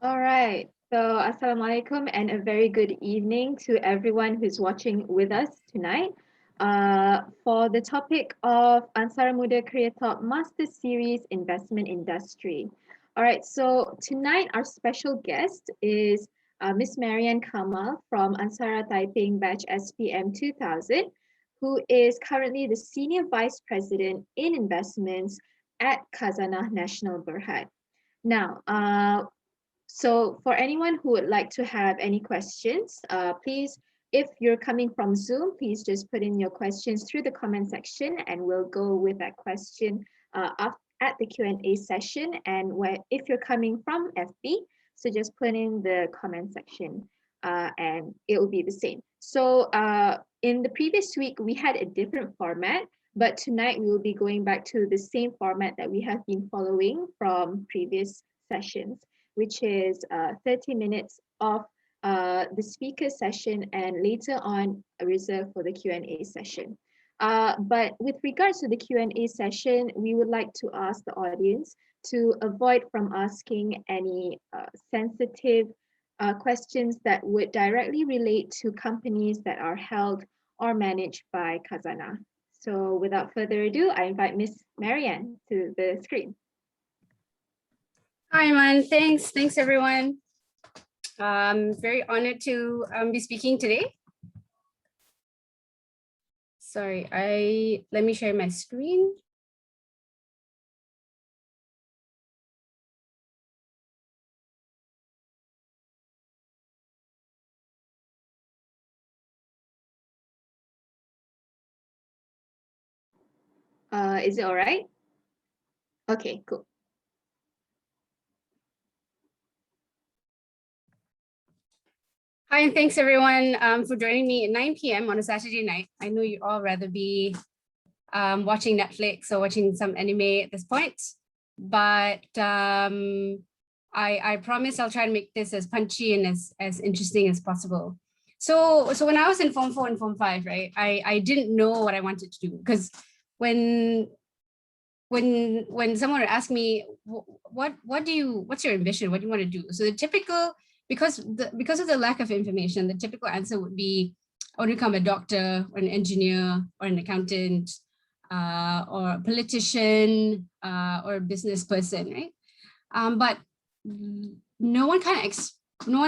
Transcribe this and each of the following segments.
All right. So, Assalamualaikum and a very good evening to everyone who's watching with us tonight. For the topic of ANSARA Muda Career Talk Master Series Investment Industry. All right. So tonight our special guest is Miss Marien Kamal from ANSARA Taiping Batch SPM 2000, who is currently the Senior Vice President in Investments at Khazanah National Berhad. Now, so for anyone who would like to have any questions, please, if you're coming from Zoom, please just put in your questions through the comment section and we'll go with that question at the Q&A session. And if you're coming from FB, so just put in the comment section and it will be the same. So in the previous week, we had a different format, but tonight we will be going back to the same format that we have been following from previous sessions, which is 30 minutes of the speaker session and later on reserved for the Q&A session. But with regards to the Q&A session, we would like to ask the audience to avoid from asking any sensitive questions that would directly relate to companies that are held or managed by Khazanah. So without further ado, I invite Miss Marien to the screen. Hi, Man. Thanks, everyone. Very honored to be speaking today. Sorry, let me share my screen. Is it all right? Okay, cool. Hi, and thanks everyone for joining me at 9 p.m. on a Saturday night. I know you all rather be watching Netflix or watching some anime at this point, but I promise I'll try to make this as punchy and as interesting as possible. So when I was in Form 4 and Form 5, right, I didn't know what I wanted to do, because when someone would ask me, what's your ambition? What do you want to do? So the typical, because of the lack of information, the typical answer would be, I want to become a doctor or an engineer or an accountant or a politician or a business person, right? But no one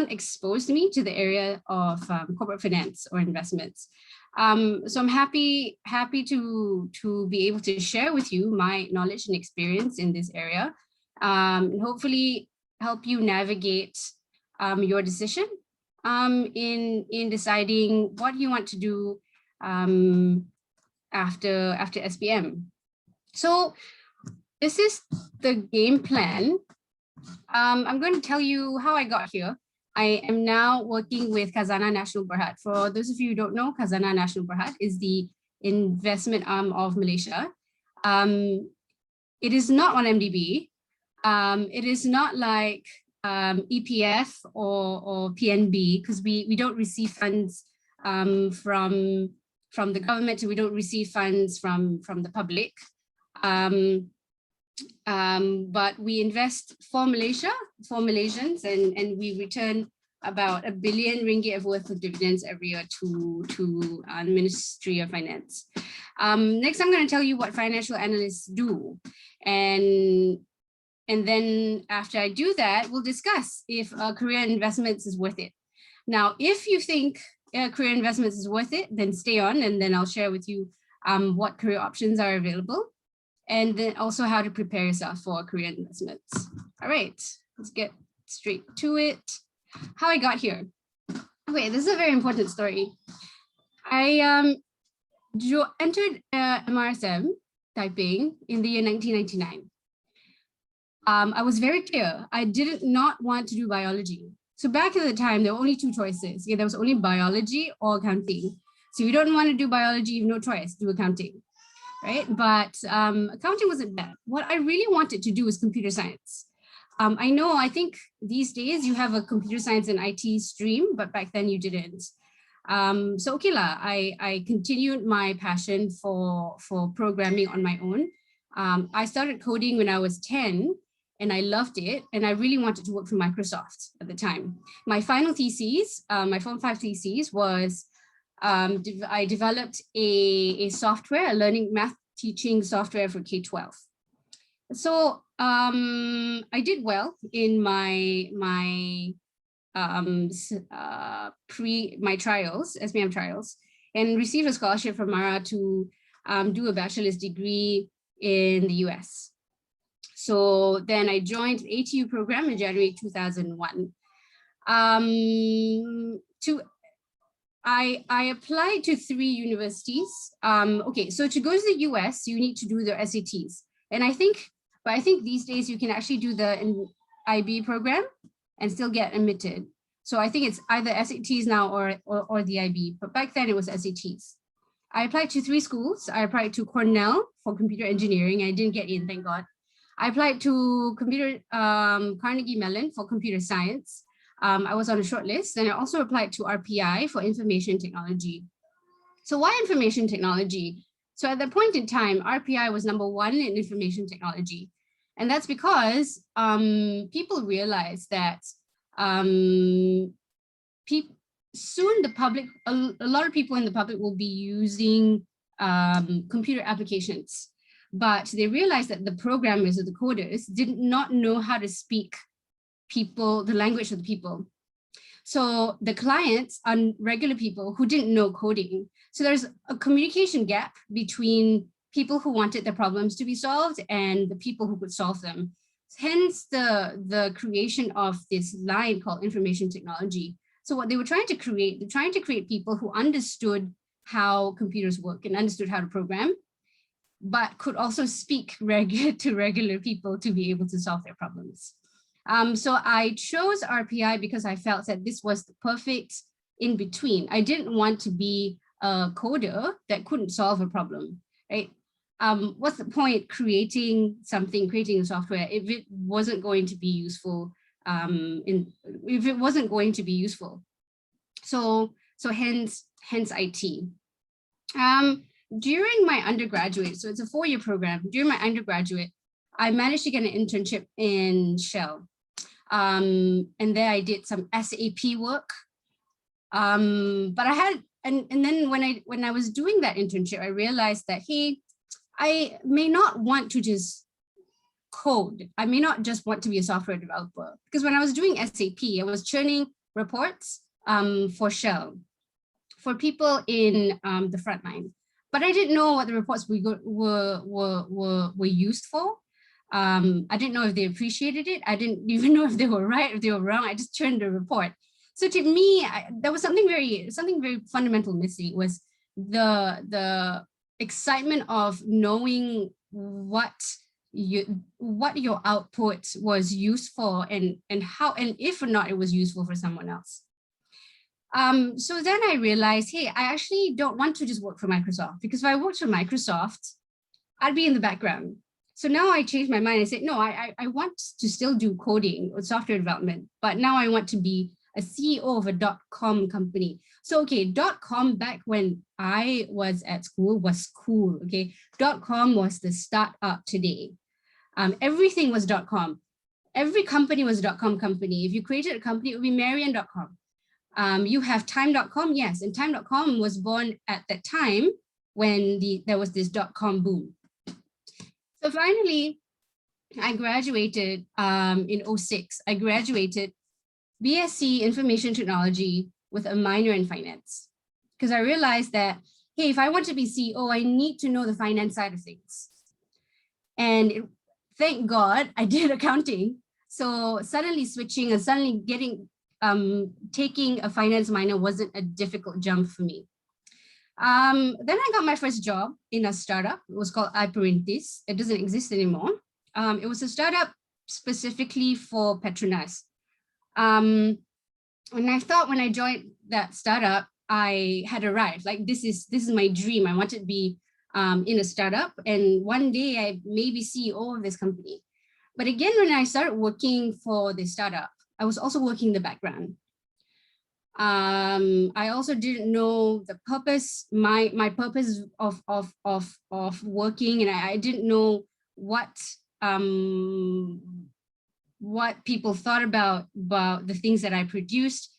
exposed me to the area of corporate finance or investments. So I'm happy to be able to share with you my knowledge and experience in this area, and hopefully help you navigate your decision in deciding what you want to do after SPM. So this is the game plan. I'm going to tell you how I got here. I am now working with Khazanah National Berhad. For those of you who don't know, Khazanah National Berhad is the investment arm of Malaysia. It is not on MDB. It is not like EPF or PNB, because we don't receive funds from the government, so we don't receive funds from the public. But we invest for Malaysia, for Malaysians, and we return about R1 billion worth of dividends every year to the Ministry of Finance. Next, I'm going to tell you what financial analysts do, and then after I do that, we'll discuss if career investments is worth it. Now, if you think career investments is worth it, then stay on, and then I'll share with you what career options are available, and then also how to prepare yourself for career investments. All right, let's get straight to it. How I got here. Okay, this is a very important story. I entered MRSM Taiping in the year 1999. I was very clear, I did not want to do biology. So back at the time, there were only two choices. Yeah, there was only biology or accounting. So if you don't want to do biology, you have no choice, do accounting. Right? But accounting wasn't bad. What I really wanted to do was computer science. I think these days you have a computer science and IT stream, but back then you didn't. So okay lah, I continued my passion for programming on my own. I started coding when I was 10, and I loved it. And I really wanted to work for Microsoft at the time. My final thesis, my Form 5 thesis was, I developed a software, a learning math teaching software for K-12. So I did well in my trials, SBM trials, and received a scholarship from Mara to do a bachelor's degree in the US. So then I joined the ATU program in January 2001. I applied to 3 universities. Okay, so to go to the US, you need to do the SATs. And I think these days you can actually do the IB program and still get admitted. So I think it's either SATs now or the IB, but back then it was SATs. I applied to 3 schools. I applied to Cornell for computer engineering. I didn't get in, thank God. I applied to Carnegie Mellon for computer science. I was on a short list, and I also applied to RPI for information technology. So why information technology? So at that point in time, RPI was #1 in information technology. And that's because people realized that soon the public, a lot of people in the public will be using computer applications, but they realized that the programmers or the coders did not know how to speak the language of the people. So the clients are regular people who didn't know coding. So there's a communication gap between people who wanted their problems to be solved and the people who could solve them. Hence the creation of this line called information technology. So what they were trying to create, they're trying to create people who understood how computers work and understood how to program, but could also speak to regular people to be able to solve their problems. So I chose RPI because I felt that this was the perfect in between. I didn't want to be a coder that couldn't solve a problem, right? What's the point creating a software if it wasn't going to be useful? So hence IT. During my undergraduate, so it's a 4-year program. During my undergraduate, I managed to get an internship in Shell. And there I did some SAP work. But I had, and then when I was doing that internship, I realized that, hey, I may not want to just code. I may not just want to be a software developer, because when I was doing SAP, I was churning reports for Shell, for people in the front line. But I didn't know what the reports were used for. I didn't know if they appreciated it. I didn't even know if they were right or if they were wrong. I just churned the report. So to me, there was something very fundamental missing, was the excitement of knowing what your output was used for and how, and if or not it was useful for someone else. So then I realized, hey, I actually don't want to just work for Microsoft, because if I worked for Microsoft, I'd be in the background. So now I changed my mind. I said, no, I want to still do coding or software development, but now I want to be a CEO of a .com company. So, okay, .com back when I was at school was cool, okay? .com was the startup today. Everything was .com. Every company was a .com company. If you created a company, it would be Marien.com. You have time.com, yes, and time.com was born at that time when there was this .com boom. So finally, I graduated in 2006. I graduated BSc Information Technology with a minor in finance, because I realized that, hey, if I want to be CEO, I need to know the finance side of things. And thank God I did accounting. So suddenly switching and suddenly taking a finance minor wasn't a difficult jump for me. Then I got my first job in a startup. It was called Iparintis. It doesn't exist anymore. It was a startup specifically for Petronas. And I thought when I joined that startup, I had arrived. Like, this is my dream. I wanted to be in a startup, and one day I may be CEO of this company. But again, when I started working for the startup, I was also working in the background. I also didn't know the purpose, my purpose of working, and I didn't know what what people thought about the things that I produced.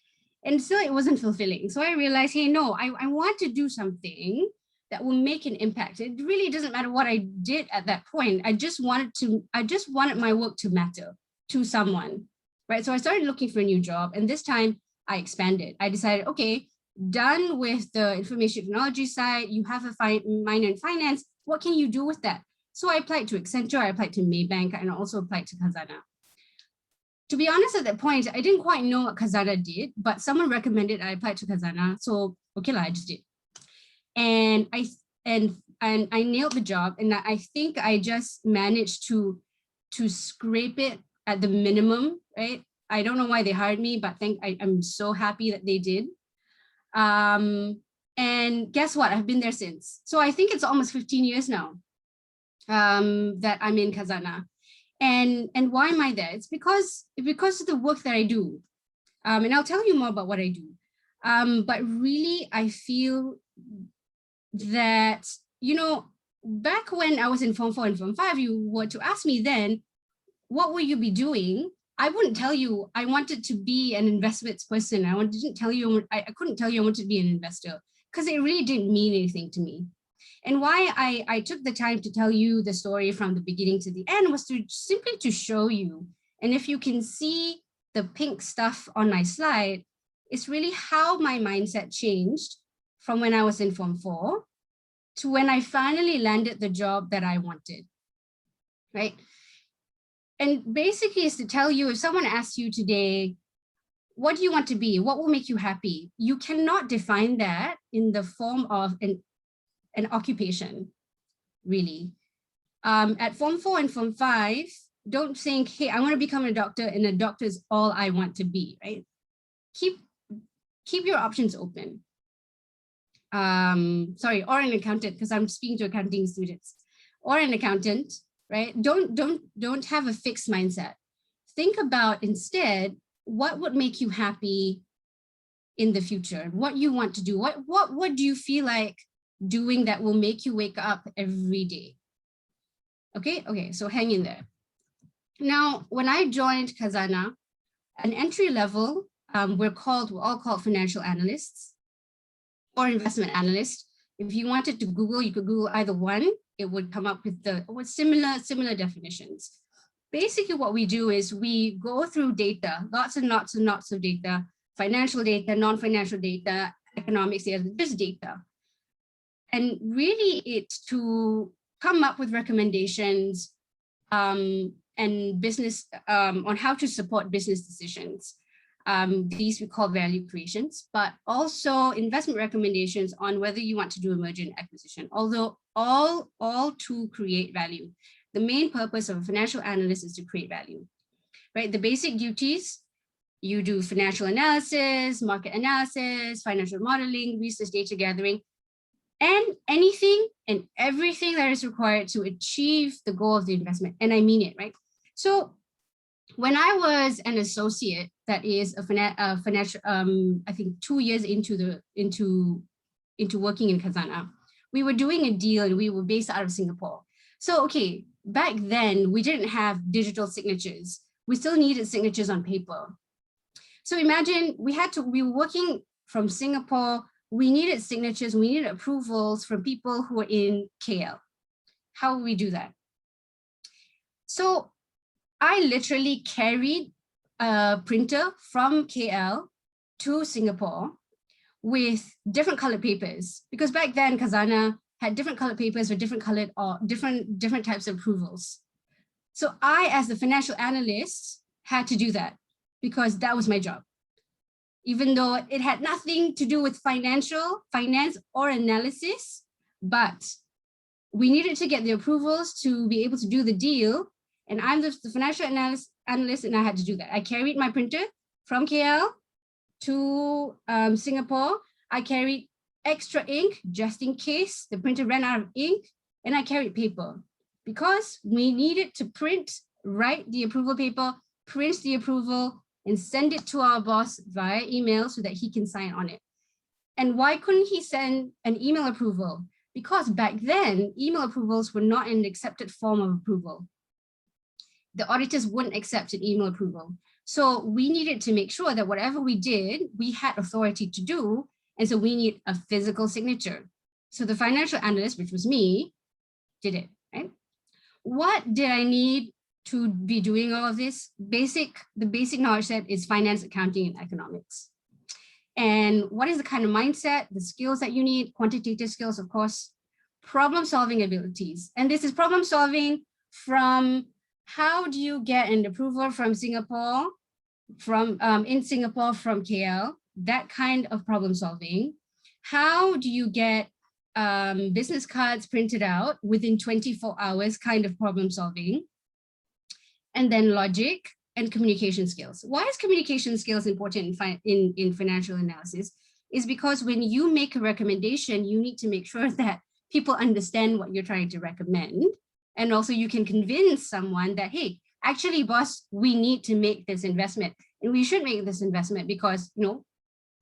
And still it wasn't fulfilling. So I realized, hey, no, I want to do something that will make an impact. It really doesn't matter what I did at that point. I just wanted my work to matter to someone, right? So I started looking for a new job, and this time I expanded. I decided, okay, done with the information technology side, you have a minor in finance, what can you do with that? So I applied to Accenture, I applied to Maybank, and also applied to Khazanah. To be honest, at that point, I didn't quite know what Khazanah did, but someone recommended I applied to Khazanah. So, okay, I just did. And I nailed the job. And I think I just managed to scrape it at the minimum, right? I don't know why they hired me, but I'm so happy that they did. And guess what? I've been there since. So I think it's almost 15 years now that I'm in Khazanah. And why am I there? It's because of the work that I do. And I'll tell you more about what I do. But really, I feel that, you know, back when I was in Form 4 and Form 5, you were to ask me then, what will you be doing? I wouldn't tell you I wanted to be an investments person. I couldn't tell you I wanted to be an investor, because it really didn't mean anything to me. And why I took the time to tell you the story from the beginning to the end was to simply to show you. And if you can see the pink stuff on my slide, it's really how my mindset changed from when I was in Form 4 to when I finally landed the job that I wanted, right? And basically is to tell you, if someone asks you today, what do you want to be? What will make you happy? You cannot define that in the form of an occupation, really. At Form 4 and Form 5, don't think, hey, I want to become a doctor and a doctor is all I want to be, right? Keep your options open. Sorry, or an accountant, because I'm speaking to accounting students, or an accountant, right? Don't have a fixed mindset. Think about instead, what would make you happy in the future? What you want to do? What do you feel like doing that will make you wake up every day? Okay, so hang in there. Now, when I joined Khazanah, an entry level, we're all called financial analysts or investment analyst. If you wanted to Google, you could Google either one. It would come up with similar definitions. Basically, what we do is we go through data, lots and lots and lots of data, financial data, non-financial data, economics data, just data. And really it's to come up with recommendations and business on how to support business decisions. These we call value creations, but also investment recommendations on whether you want to do a merger and acquisition, although all to create value. The main purpose of a financial analyst is to create value, right? The basic duties, you do financial analysis, market analysis, financial modeling, research data gathering, and anything and everything that is required to achieve the goal of the investment. And I mean it, right? So when I was an associate, that is a financial, I think 2 years into working in Khazanah, we were doing a deal and we were based out of Singapore. So, okay, back then we didn't have digital signatures. We still needed signatures on paper. So imagine we were working from Singapore. We needed signatures, we needed approvals from people who were in KL. How would we do that? So I literally carried a printer from KL to Singapore with different colored papers, because back then Khazanah had different colored papers with different colored or different types of approvals. So I, as the financial analyst, had to do that because that was my job. Even though it had nothing to do with finance or analysis, but we needed to get the approvals to be able to do the deal. And I'm the financial analyst, and I had to do that. I carried my printer from KL to Singapore. I carried extra ink just in case the printer ran out of ink, and I carried paper because we needed to write the approval paper, print the approval, and send it to our boss via email so that he can sign on it. And why couldn't he send an email approval? Because back then, email approvals were not an accepted form of approval. the auditors wouldn't accept an email approval. So we needed to make sure that whatever we did, we had authority to do. And so we need a physical signature. So the financial analyst, which was me, did it, right? What did I need to be doing all of this? The basic knowledge set is finance, accounting, and economics. And what is the kind of mindset, the skills that you need, quantitative skills, of course, problem solving abilities. And this is problem solving from how do you get an approval from Singapore, in Singapore from KL, that kind of problem solving. How do you get business cards printed out within 24 hours kind of problem solving? And then logic and communication skills. Why is communication skills important in financial analysis? Is because when you make a recommendation, you need to make sure that people understand what you're trying to recommend. And also you can convince someone that, hey, actually, boss, we need to make this investment. And we should make this investment because, it'll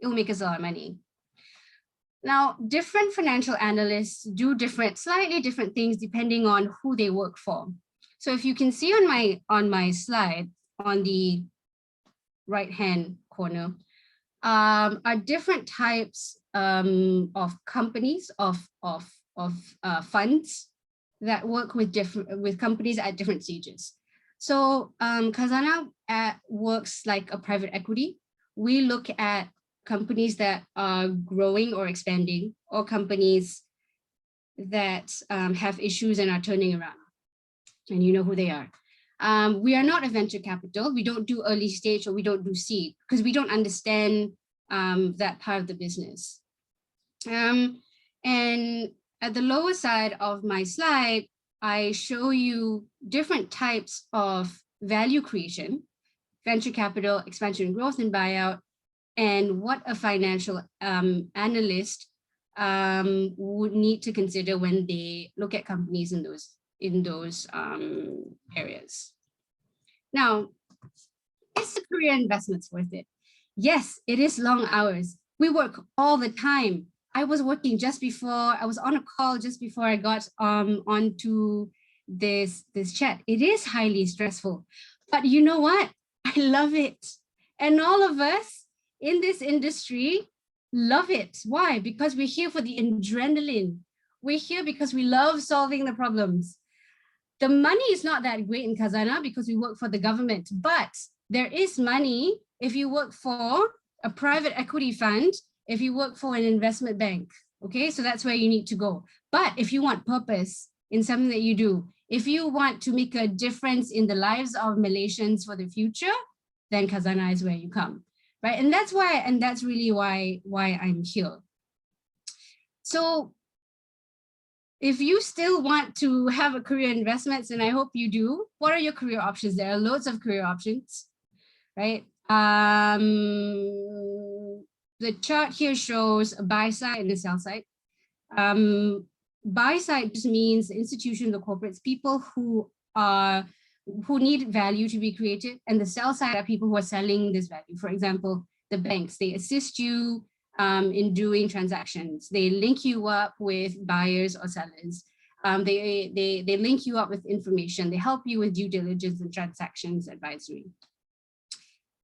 make us a lot of money. Now, different financial analysts do slightly different things depending on who they work for. So if you can see on my slide, on the right-hand corner, are different types of companies, of funds that work with companies at different stages. So Khazanah works like a private equity. We look at companies that are growing or expanding, or companies that have issues and are turning around. And you know who they are. We are not a venture capital. We don't do early stage, or we don't do seed, because we don't understand that part of the business. And at the lower side of my slide, I show you different types of value creation, venture capital, expansion and growth, and buyout, and what a financial analyst would need to consider when they look at companies in those areas. Now, is the career investments worth it? Yes, it is long hours. We work all the time. I was working I was on a call just before I got onto this chat. It is highly stressful, but you know what? I love it. And all of us in this industry love it. Why? Because we're here for the adrenaline. We're here because we love solving the problems. The money is not that great in Khazanah because we work for the government, but there is money if you work for a private equity fund, if you work for an investment bank, okay? So that's where you need to go. But if you want purpose in something that you do, if you want to make a difference in the lives of Malaysians for the future, then Khazanah is where you come, right? And that's really why I'm here. So if you still want to have a career in investments, and I hope you do, what are your career options? There are loads of career options, right? The chart here shows a buy side and a sell side. Buy side just means the institution, the corporates, people who need value to be created, and the sell side are people who are selling this value. For example, the banks, they assist you in doing transactions. They link you up with buyers or sellers. They link you up with information. They help you with due diligence and transactions advisory.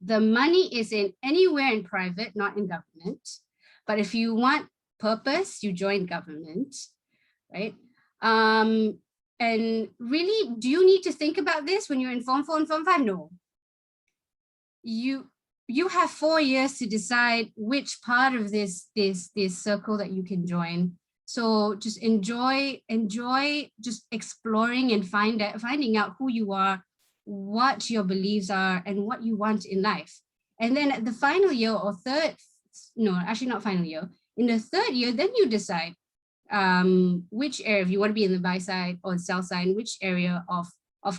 The money is in anywhere in private, not in government. But if you want purpose, you join government, right? And really, do you need to think about this when you're in Form 4 and Form 5? No. You have 4 years to decide which part of this circle that you can join. So just enjoy just exploring and finding out who you are, what your beliefs are, and what you want in life. And then at the final year or actually not final year, in the third year, then you decide which area, if you want to be in the buy side or sell side, which area of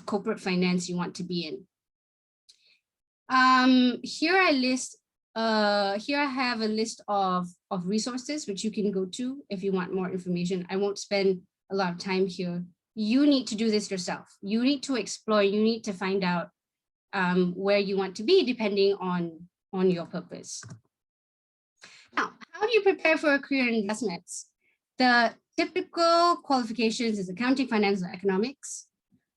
corporate finance you want to be in. Here I have a list of resources which you can go to if you want more information. I won't spend a lot of time here. You need to do this yourself. You need to explore, you need to find out where you want to be depending on your purpose. Now, how do you prepare for a career in investments? The typical qualifications is accounting, finance, and economics.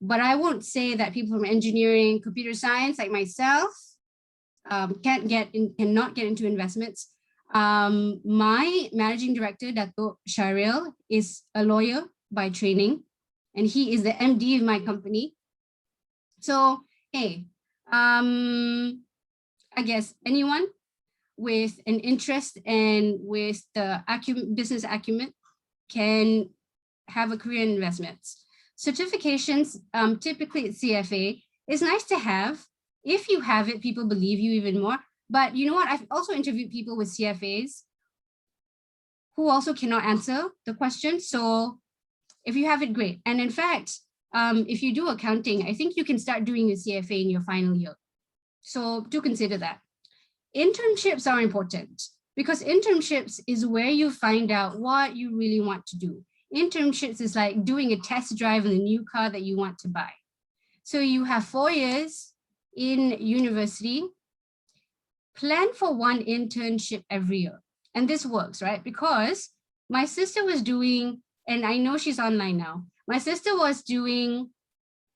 But I won't say that people from engineering, computer science, like myself, cannot get into investments. My managing director, Dato Sharil, is a lawyer by training, and he is the MD of my company. So, hey, I guess anyone with an interest and with the business acumen can have a career in investments. Certifications, typically at CFA, is nice to have. If you have it, people believe you even more. But you know what? I've also interviewed people with CFAs who also cannot answer the question. So if you have it, great. And in fact, if you do accounting, I think you can start doing your CFA in your final year. So do consider that. Internships are important because internships is where you find out what you really want to do. Internships is like doing a test drive in the new car that you want to buy. So you have 4 years in university, plan for one internship every year. And this works, right? Because my sister was doing, and I know she's online now, my sister was doing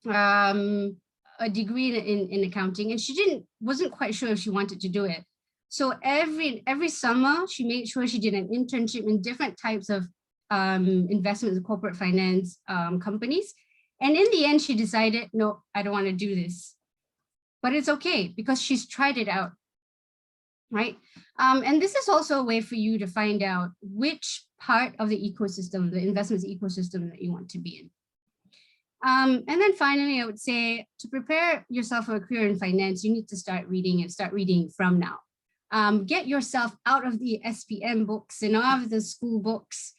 a degree in accounting, and she wasn't quite sure if she wanted to do it. So every summer, she made sure she did an internship in different types of investments, corporate finance companies. And in the end, she decided, no, I don't want to do this. But it's okay because she's tried it out, right? And this is also a way for you to find out which part of the ecosystem, the investments ecosystem that you want to be in. And then finally, I would say to prepare yourself for a career in finance, you need to start reading and start reading from now. Get yourself out of the SPM books and out of the school books.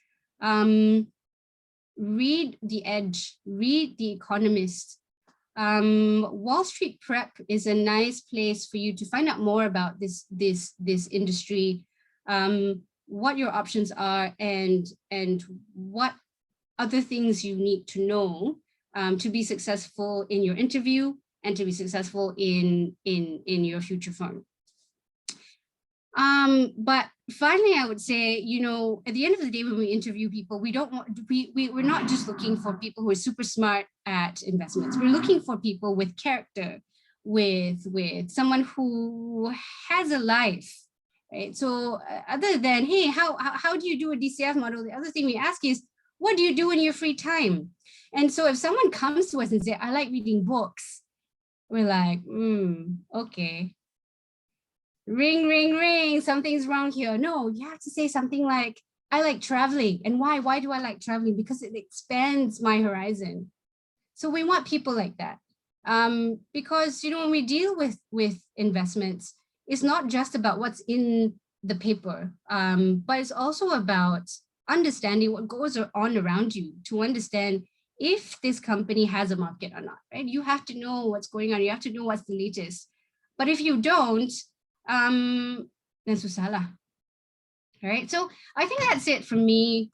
Read The Edge, read The Economist. Wall Street Prep is a nice place for you to find out more about this industry, what your options are, and what other things you need to know to be successful in your interview and to be successful in your future firm. But finally, I would say, you know, at the end of the day, when we interview people, we're not just looking for people who are super smart at investments. We're looking for people with character, with someone who has a life, right? So other than, hey, how do you do a DCF model? The other thing we ask is, what do you do in your free time? And so if someone comes to us and say, I like reading books, we're like, okay. Ring, ring, ring, something's wrong here. No, you have to say something like, I like traveling. And why? Why do I like traveling? Because it expands my horizon. So we want people like that. Because, you know, when we deal with investments, it's not just about what's in the paper, but it's also about understanding what goes on around you to understand if this company has a market or not, right? You have to know what's going on. You have to know what's the latest. But if you don't, then susah lah. All right, so I think that's it from me.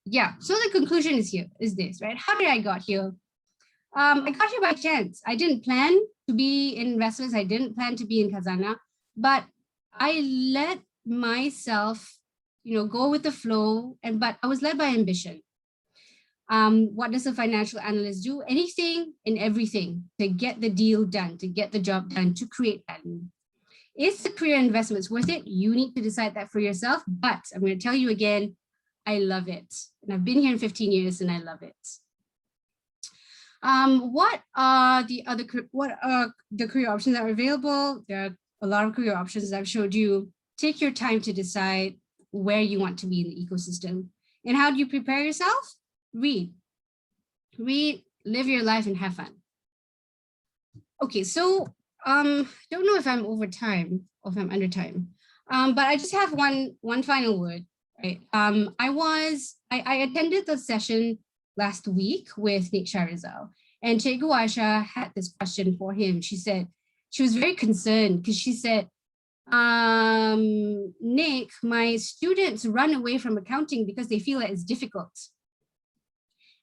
Yeah, so the conclusion is this, right? How did I got here? I got here by chance. I didn't plan to be in investments. I didn't plan to be in Khazanah, but I let myself, you know, go with the flow. But I was led by ambition. What does a financial analyst do? Anything and everything to get the deal done, to get the job done, to create value. Is the career investments worth it? You need to decide that for yourself. But I'm going to tell you again, I love it. And I've been here in 15 years and I love it. What are the career options that are available? There are a lot of career options that I've showed you. Take your time to decide where you want to be in the ecosystem. And how do you prepare yourself? Read, live your life and have fun. Okay, so don't know if I'm over time or if I'm under time, but I just have one final word, right? I attended the session last week with Nick Sharizal, and Cikgu Aisha had this question for him. She said, she was very concerned because she said, Nick, my students run away from accounting because they feel that it's difficult.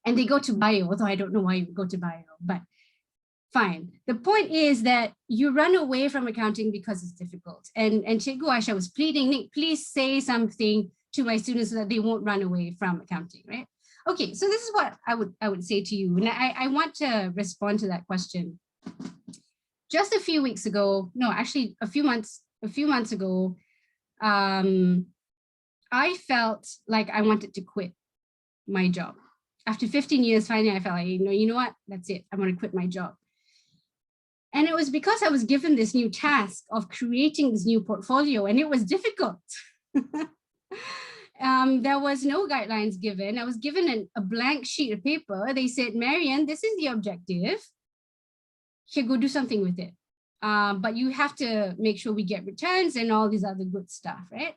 And they go to bio, although I don't know why you go to bio, but fine. The point is that you run away from accounting because it's difficult. And Cikgu Aisha was pleading, Nick, please say something to my students so that they won't run away from accounting, right? Okay, so this is what I would say to you, and I want to respond to that question. Just a few weeks ago, no, actually a few months ago, I felt like I wanted to quit my job. After 15 years, finally, I felt like, you know what, that's it. I want to quit my job. And it was because I was given this new task of creating this new portfolio, and it was difficult. There was no guidelines given. I was given a blank sheet of paper. They said, Marien, this is the objective. Here, go do something with it. But you have to make sure we get returns and all these other good stuff, right?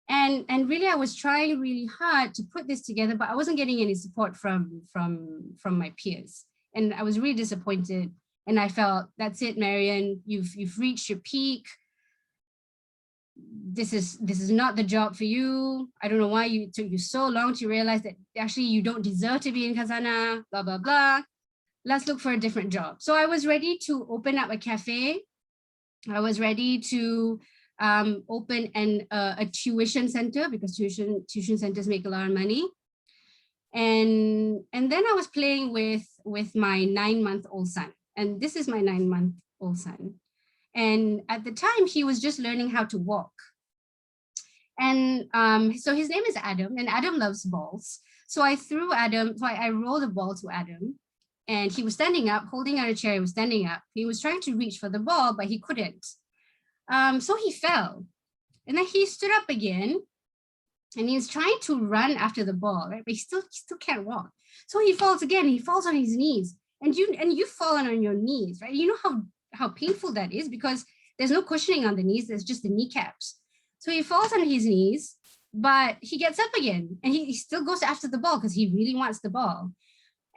And really, I was trying really hard to put this together, but I wasn't getting any support from my peers. And I was really disappointed. And I felt, that's it, Marien, you've reached your peak. This is not the job for you. I don't know why it took you so long to realize that actually you don't deserve to be in Khazanah, blah, blah, blah. Let's look for a different job. So I was ready to open up a cafe. I was ready to open a tuition center, because tuition centers make a lot of money. And then I was playing with my 9-month-old son. And this is my 9-month-old son. And at the time, he was just learning how to walk. And so his name is Adam, and Adam loves balls. So I rolled a ball to Adam, and he was standing up, holding out a chair. He was standing up. He was trying to reach for the ball, but he couldn't. So he fell. And then he stood up again, and he's trying to run after the ball, right? But he still can't walk. So he falls again. He falls on his knees, and you've fallen on your knees, right? You know how painful that is, because there's no cushioning on the knees. There's just the kneecaps. So he falls on his knees, but he gets up again, and he still goes after the ball because he really wants the ball.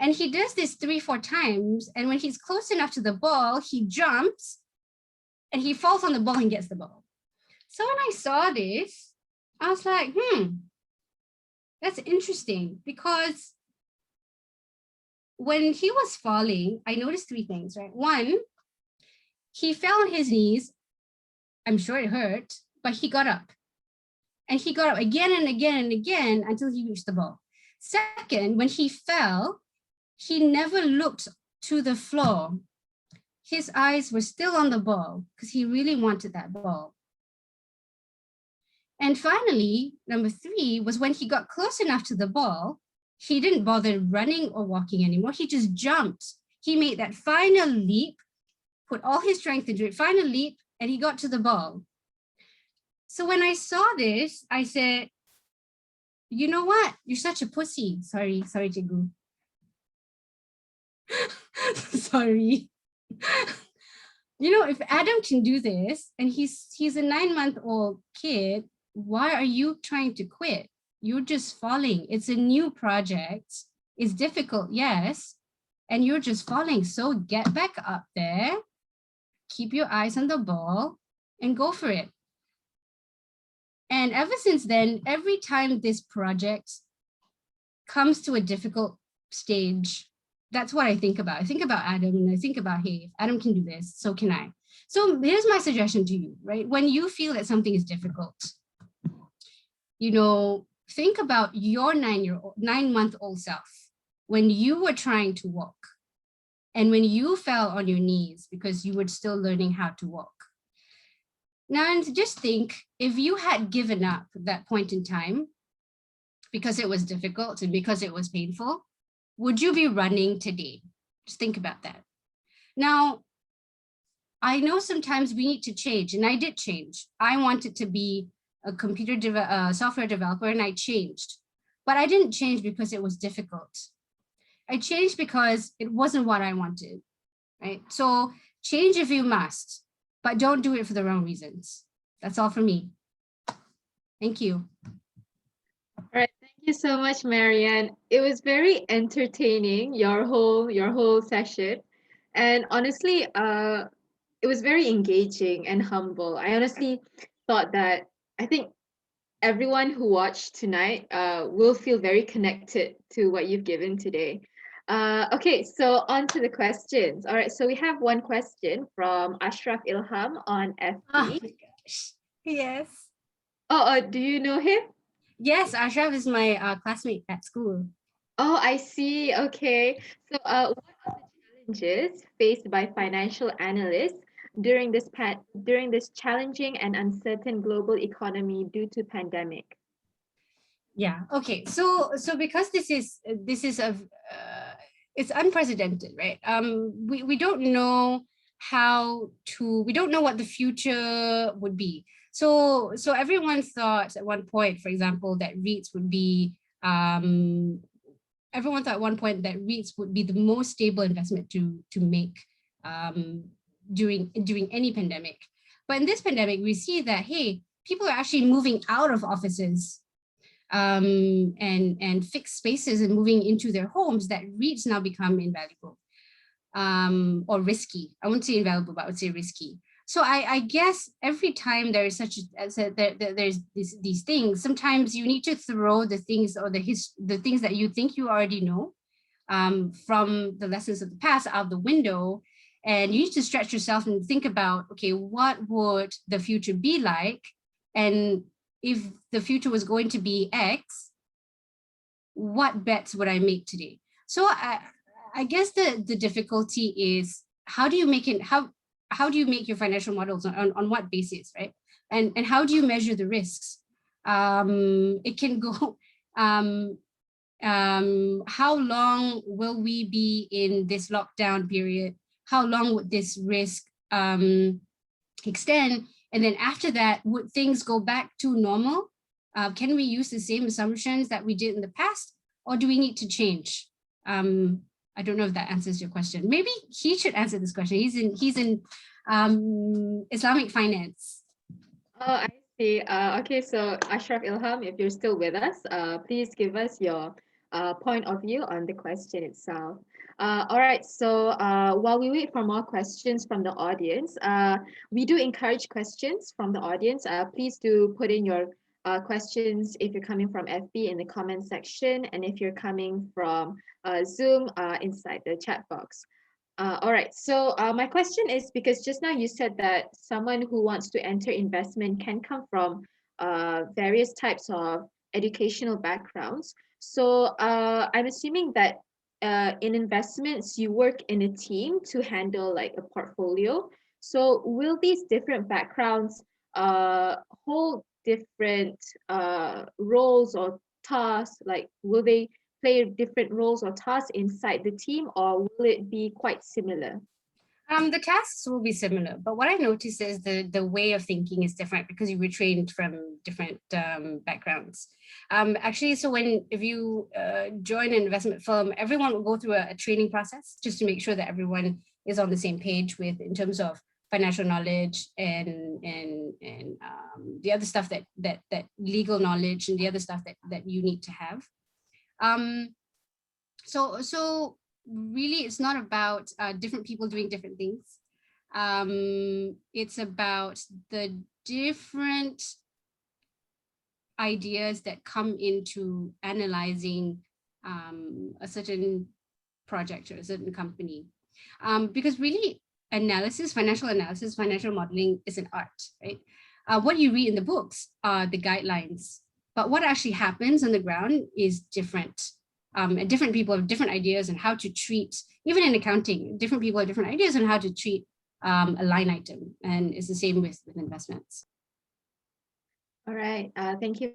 And he does this 3-4 times. And when he's close enough to the ball, he jumps and he falls on the ball and gets the ball. So when I saw this, I was like, that's interesting, because when he was falling, I noticed 3 things, right? One, he fell on his knees. I'm sure it hurt, but he got up. And he got up again and again and again until he reached the ball. Second, when he fell, he never looked to the floor. His eyes were still on the ball because he really wanted that ball. And finally, number 3 was when he got close enough to the ball, he didn't bother running or walking anymore. He just jumped. He made that final leap, put all his strength into it, final leap, and he got to the ball. So when I saw this, I said, you know what? You're such a pussy. Sorry, Cikgu. Sorry. If Adam can do this, and he's a 9-month-old kid, why are you trying to quit? You're just falling. It's a new project. It's difficult, yes, and you're just falling. So get back up there, keep your eyes on the ball, and go for it. And ever since then, every time this project comes to a difficult stage, that's what I think about. I think about Adam, and I think about, hey, if Adam can do this, so can I. So here's my suggestion to you, right? When you feel that something is difficult, think about your 9-month-old self when you were trying to walk and when you fell on your knees because you were still learning how to walk. Now, and just think, if you had given up at that point in time because it was difficult and because it was painful, would you be running today? Just think about that. Now, I know sometimes we need to change, and I did change. I wanted to be a software developer, and I changed. But I didn't change because it was difficult. I changed because it wasn't what I wanted, right? So change if you must, but don't do it for the wrong reasons. That's all for me. Thank you. All right, thank you so much, Marien. It was very entertaining, your whole session. And honestly, it was very engaging and humble. I honestly thought that I think everyone who watched tonight will feel very connected to what you've given today. Okay, so on to the questions. All right, so we have one question from Ashraf Ilham on FB. Oh my gosh. Yes. Oh, do you know him? Yes, Ashraf is my classmate at school. Oh, I see. Okay. So, what are the challenges faced by financial analysts during this challenging and uncertain global economy due to pandemic? Yeah. Okay. So because this is a it's unprecedented, right? We don't know we don't know what the future would be. So everyone thought at one point, for example, that REITs would be everyone thought at one point that REITs would be the most stable investment to make um, during any pandemic. But in this pandemic, we see that hey, people are actually moving out of offices and fixed spaces and moving into their homes, that REITs now become invaluable or risky. I wouldn't say invaluable, but I would say risky. So I guess every time there is there's these things, sometimes you need to throw the things or the things that you think you already know from the lessons of the past out the window. And you need to stretch yourself and think about, okay, what would the future be like? And if the future was going to be X, what bets would I make today? So I guess the difficulty is how do you make it, how do you make your financial models on what basis, right? And how do you measure the risks? It can go, how long will we be in this lockdown period? How long would this risk extend? And then after that, would things go back to normal? Can we use the same assumptions that we did in the past, or do we need to change? I don't know if that answers your question. Maybe he should answer this question. He's in Islamic finance. Oh, I see. Okay, so Ashraf Ilham, if you're still with us, please give us your point of view on the question itself. All right, so while we wait for more questions from the audience, we do encourage questions from the audience. Please do put in your questions if you're coming from FB in the comment section, and if you're coming from Zoom inside the chat box. All right. So my question is, because just now you said that someone who wants to enter investment can come from various types of educational backgrounds. So I'm assuming that in investments, you work in a team to handle like a portfolio. So will these different backgrounds hold different roles or tasks? Like, will they play different roles or tasks inside the team, or will it be quite similar? The tasks will be similar, but what I noticed is the way of thinking is different because you were trained from different backgrounds. Actually, so if you join an investment firm, everyone will go through a training process just to make sure that everyone is on the same page with in terms of financial knowledge and the other stuff that legal knowledge and the other stuff that you need to have. So really, it's not about different people doing different things. It's about the different ideas that come into analyzing a certain project or a certain company. Because really, financial modeling is an art, right? What you read in the books are the guidelines, but what actually happens on the ground is different. And different people have different ideas on how to treat, even in accounting, different people have different ideas on how to treat a line item. And it's the same with investments. All right. Thank you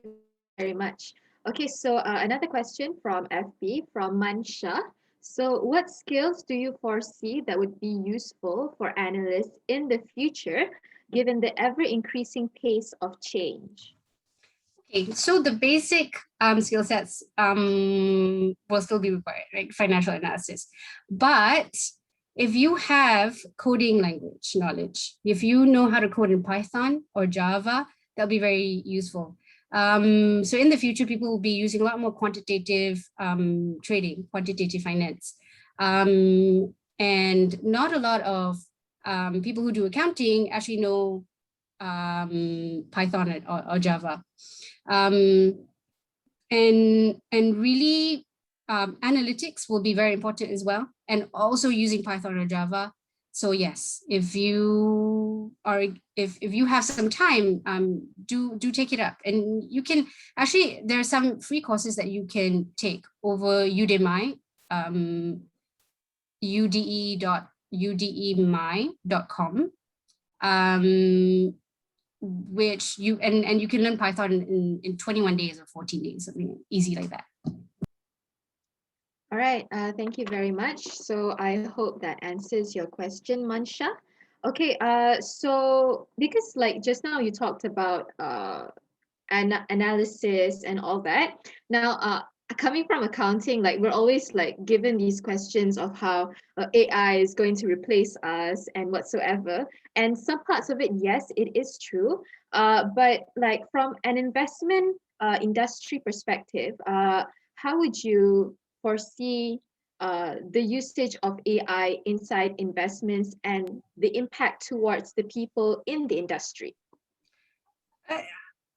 very much. Okay, so another question from FB from Mansha. So what skills do you foresee that would be useful for analysts in the future, given the ever-increasing pace of change? Okay, so the basic skill sets will still be required, right? Financial analysis. But if you have coding language knowledge, if you know how to code in Python or Java, that'll be very useful. So in the future, people will be using a lot more quantitative trading, quantitative finance. And not a lot of people who do accounting actually know Python or Java. And really analytics will be very important as well, and also using Python or Java. So yes, if you have some time, do take it up, and you can actually, there are some free courses that you can take over Udemy, ude.udemy.com, which you and you can learn Python in 21 days or 14 days, something easy like that. All right, thank you very much. So I hope that answers your question, Mansha. Okay, so because like just now you talked about analysis and all that. Now, coming from accounting, like we're always like given these questions of how AI is going to replace us and whatsoever. And some parts of it, yes, it is true. But like from an investment industry perspective, how would you foresee the usage of AI inside investments and the impact towards the people in the industry?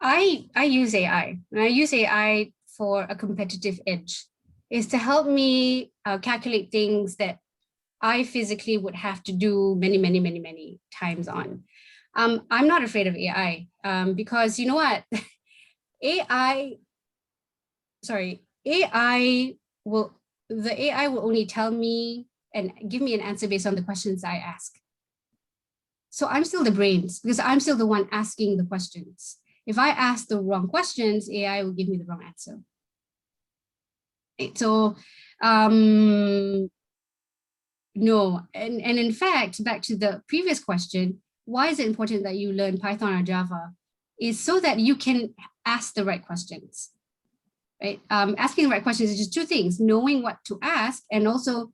I use AI, and I use AI for a competitive edge. Is to help me calculate things that I physically would have to do many times on. I'm not afraid of AI because you know what? AI will the AI will only tell me and give me an answer based on the questions I ask. So I'm still the brains because I'm still the one asking the questions. If I ask the wrong questions, AI will give me the wrong answer. So no, and in fact, back to the previous question, why is it important that you learn Python or Java? Is so that you can ask the right questions, right? Asking the right questions is just two things: knowing what to ask and also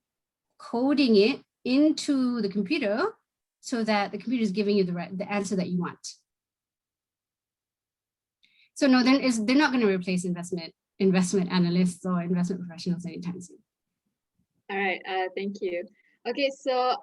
coding it into the computer so that the computer is giving you the answer that you want. So no, they're not going to replace investment analysts or investment professionals anytime soon. All right, thank you. Okay, so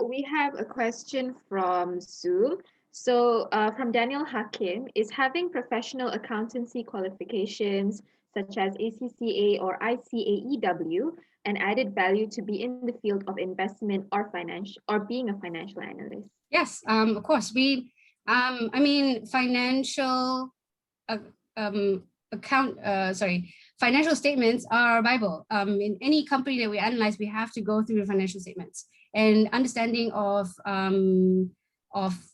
we have a question from Zoom. So from Daniel Hakim, is having professional accountancy qualifications such as ACCA or ICAEW an added value to be in the field of investment or financial or being a financial analyst? Yes, of course. I mean, financial financial statements are Bible. In any company that we analyze, we have to go through the financial statements, and understanding of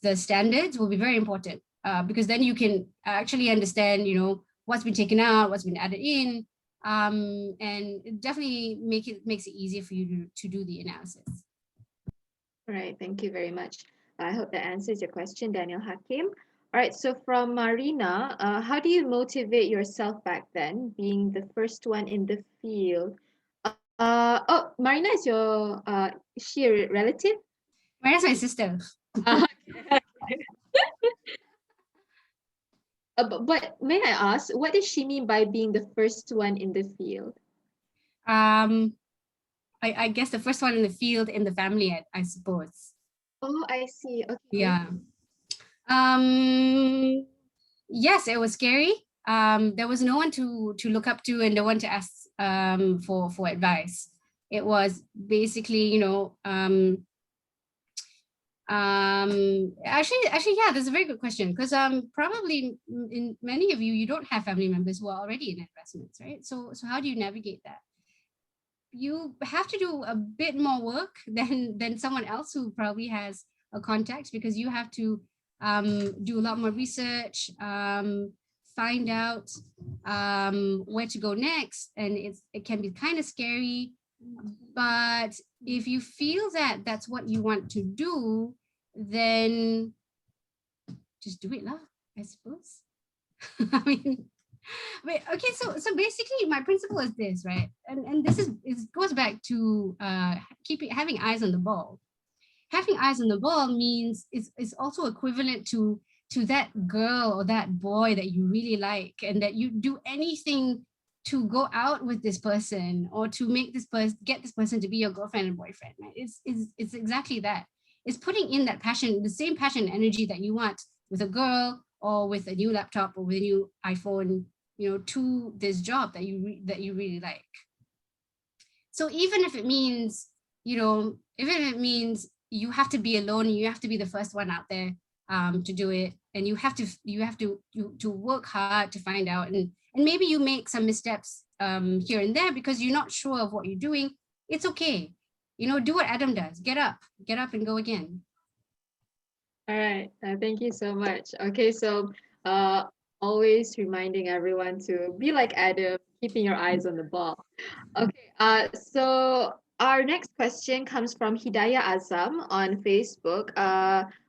the standards will be very important because then you can actually understand, you know, what's been taken out, what's been added in, and it definitely makes it easier for you to do the analysis. All right, thank you very much. I hope that answers your question, Daniel Hakim. All right, so from Marina, how do you motivate yourself back then, being the first one in the field? Oh, Marina is is she a relative? Marina's my sister. But may I ask, what does she mean by being the first one in the field? I guess the first one in the field in the family, I suppose. Oh, I see. Okay. Yeah. Yes, it was scary. There was no one to look up to and no one to ask for advice. It was basically, you know, actually, yeah, that's a very good question because probably in many of you don't have family members who are already in investments, right? So how do you navigate that? You have to do a bit more work than someone else who probably has a contact, because you have to do a lot more research, find out where to go next, and it can be kind of scary. But if you feel that that's what you want to do, then just do it, lah, I suppose. I mean, wait, okay, so basically my principle is this, right? And this goes back to having eyes on the ball. Having eyes on the ball means it's also equivalent to that girl or that boy that you really like, and that you do anything to go out with this person or to make this person, get this person to be your girlfriend and boyfriend, right? It's exactly that. It's putting in that passion, the same passion and energy that you want with a girl or with a new laptop or with a new iPhone, you know, to this job that you really like. So even if it means, you know, even if it means you have to be alone. You have to be the first one out there to do it, and you have to work hard to find out, and maybe you make some missteps here and there because you're not sure of what you're doing. It's okay, do what Adam does. Get up and go again. All right, thank you so much. Okay, so always reminding everyone to be like Adam, keeping your eyes on the ball. Okay, so our next question comes from Hidayah Azam on Facebook.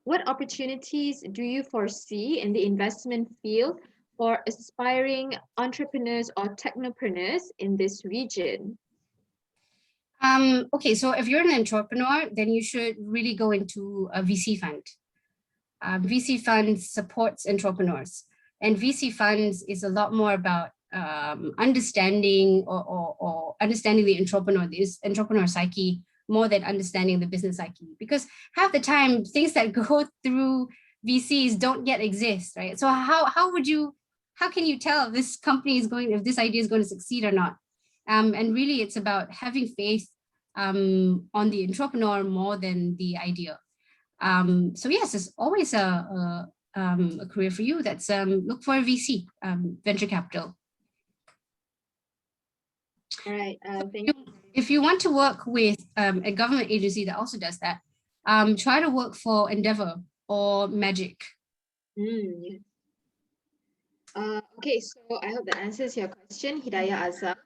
What opportunities do you foresee in the investment field for aspiring entrepreneurs or technopreneurs in this region? Okay, so if you're an entrepreneur, then you should really go into a VC fund. VC funds supports entrepreneurs, and VC funds is a lot more about understanding or understanding the entrepreneur psyche more than understanding the business psyche, because half the time things that go through VCs don't yet exist, right? So how can you tell if this company is if this idea is going to succeed or not? And really it's about having faith on the entrepreneur more than the idea. So yes, it's always a career for you. That's look for a VC, venture capital. All right, thank you. If you want to work with a government agency that also does that, try to work for Endeavor or Magic. Yes. Okay, so I hope that answers your question, Hidayah Azam.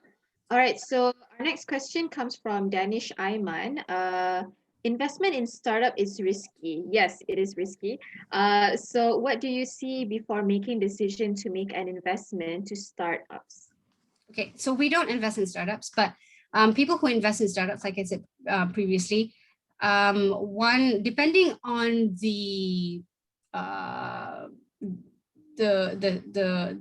All right, so our next question comes from Danish Ayman. Investment in startup is risky. Yes, it is risky. So what do you see before making decision to make an investment to startups? Okay, so we don't invest in startups, but people who invest in startups, like I said previously, depending on the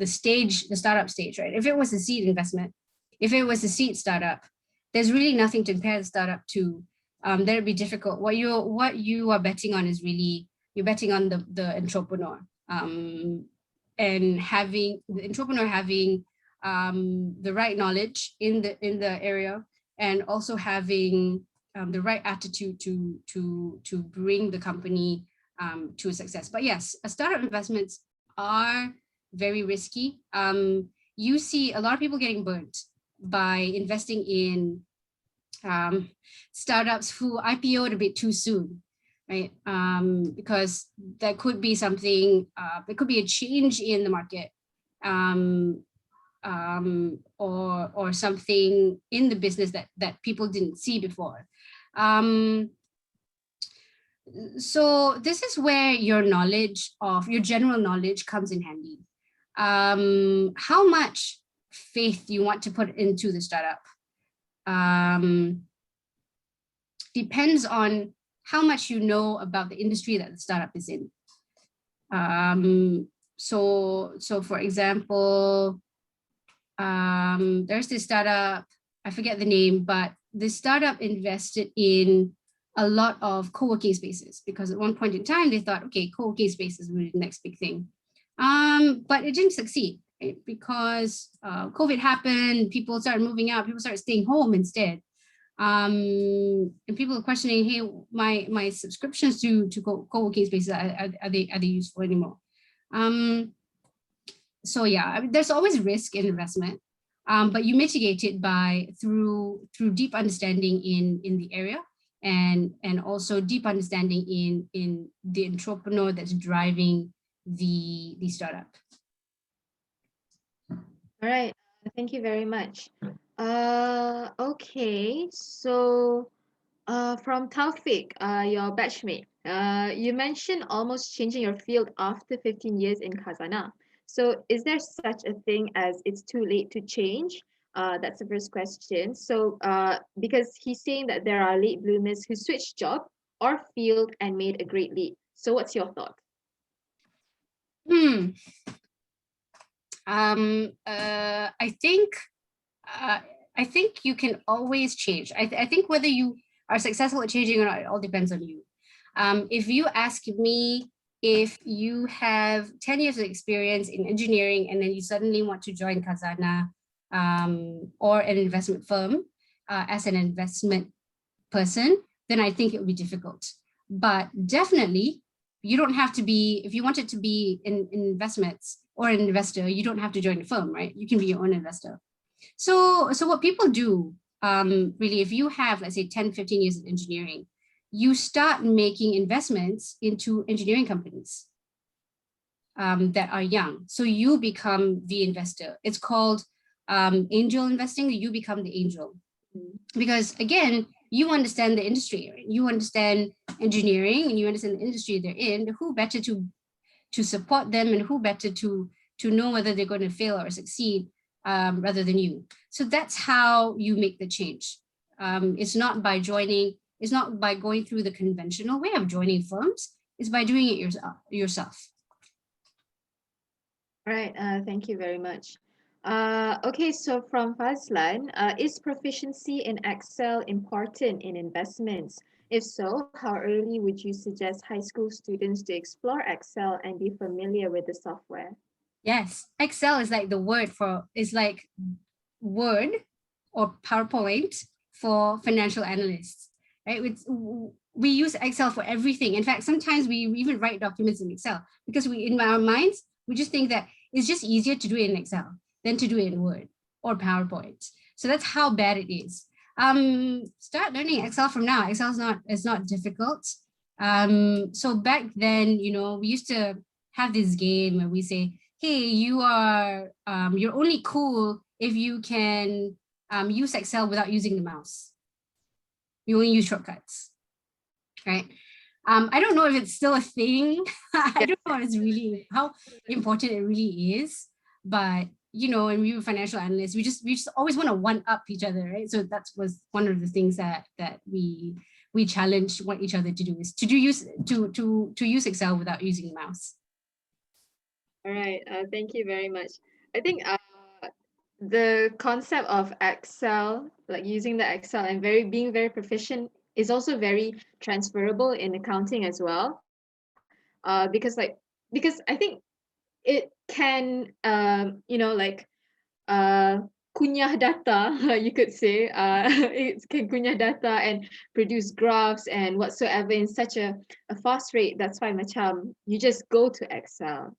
stage, the startup stage, right? If it was a seed investment, if it was a seed startup, there's really nothing to compare the startup to. That'd be difficult. What you are betting on is really, you're betting on the entrepreneur, and having the entrepreneur having the right knowledge in the area, and also having the right attitude to bring the company to success. But yes, startup investments are very risky. You see a lot of people getting burnt by investing in startups who IPO'd a bit too soon, right? Because there could be something, there could be a change in the market, or something in the business that people didn't see before. So this is where your general knowledge comes in handy. How much faith you want to put into the startup depends on how much you know about the industry that the startup is in. So for example, there's this startup, I forget the name, but the startup invested in a lot of co-working spaces because at one point in time they thought, okay, co-working spaces will be the next big thing. But it didn't succeed, right? Because COVID happened, people started moving out, people started staying home instead. And people are questioning, hey, my subscriptions to co-working spaces, are they useful anymore? So yeah, I mean, there's always risk in investment, but you mitigate it through deep understanding in the area, and also deep understanding in the entrepreneur that's driving the startup. All right, thank you very much. Okay, so from Taufik, your batchmate, you mentioned almost changing your field after 15 years in Khazanah. So is there such a thing as it's too late to change? That's the first question. So because he's saying that there are late bloomers who switched job or field and made a great leap. So what's your thought? I think you can always change. I think whether you are successful at changing or not, it all depends on you. If you ask me, if you have 10 years of experience in engineering and then you suddenly want to join Khazanah or an investment firm as an investment person, then I think it would be difficult. But definitely, you don't have to be, if you wanted to be in investments or an investor, you don't have to join a firm, right? You can be your own investor. So what people do, really, if you have, let's say 10, 15 years in engineering, you start making investments into engineering companies that are young. So you become the investor. It's called angel investing. You become the angel. Because again, you understand the industry, right? You understand engineering and you understand the industry they're in. Who better to support them, and who better to know whether they're going to fail or succeed rather than you. So that's how you make the change. It's not by joining, it's not by going through the conventional way of joining firms, it's by doing it yourself. All right, thank you very much. Okay, so from Fazlan, is proficiency in Excel important in investments? If so, how early would you suggest high school students to explore Excel and be familiar with the software? Yes, Excel is like the word for, is like Word or PowerPoint for financial analysts, right? We use Excel for everything. In fact, sometimes we even write documents in Excel because in our minds, we just think that it's just easier to do it in Excel than to do it in Word or PowerPoint. So that's how bad it is. Start learning Excel from now. Excel is not difficult. So back then, we used to have this game where we say, hey, you're only cool if you can use Excel without using the mouse. You only use shortcuts, right? I don't know if it's still a thing. I don't know if it's really, how important it really is, but and we were financial analysts, we just always want to one up each other, right? So that was one of the things that we challenged each other to do, is to use Excel without using the mouse. All right, thank you very much. I think the concept of Excel, like using the Excel and being very proficient, is also very transferable in accounting as well. Because I think it can kunyah data, you could say, it can kunyah data and produce graphs and whatsoever in such a fast rate. That's why macam you just go to Excel.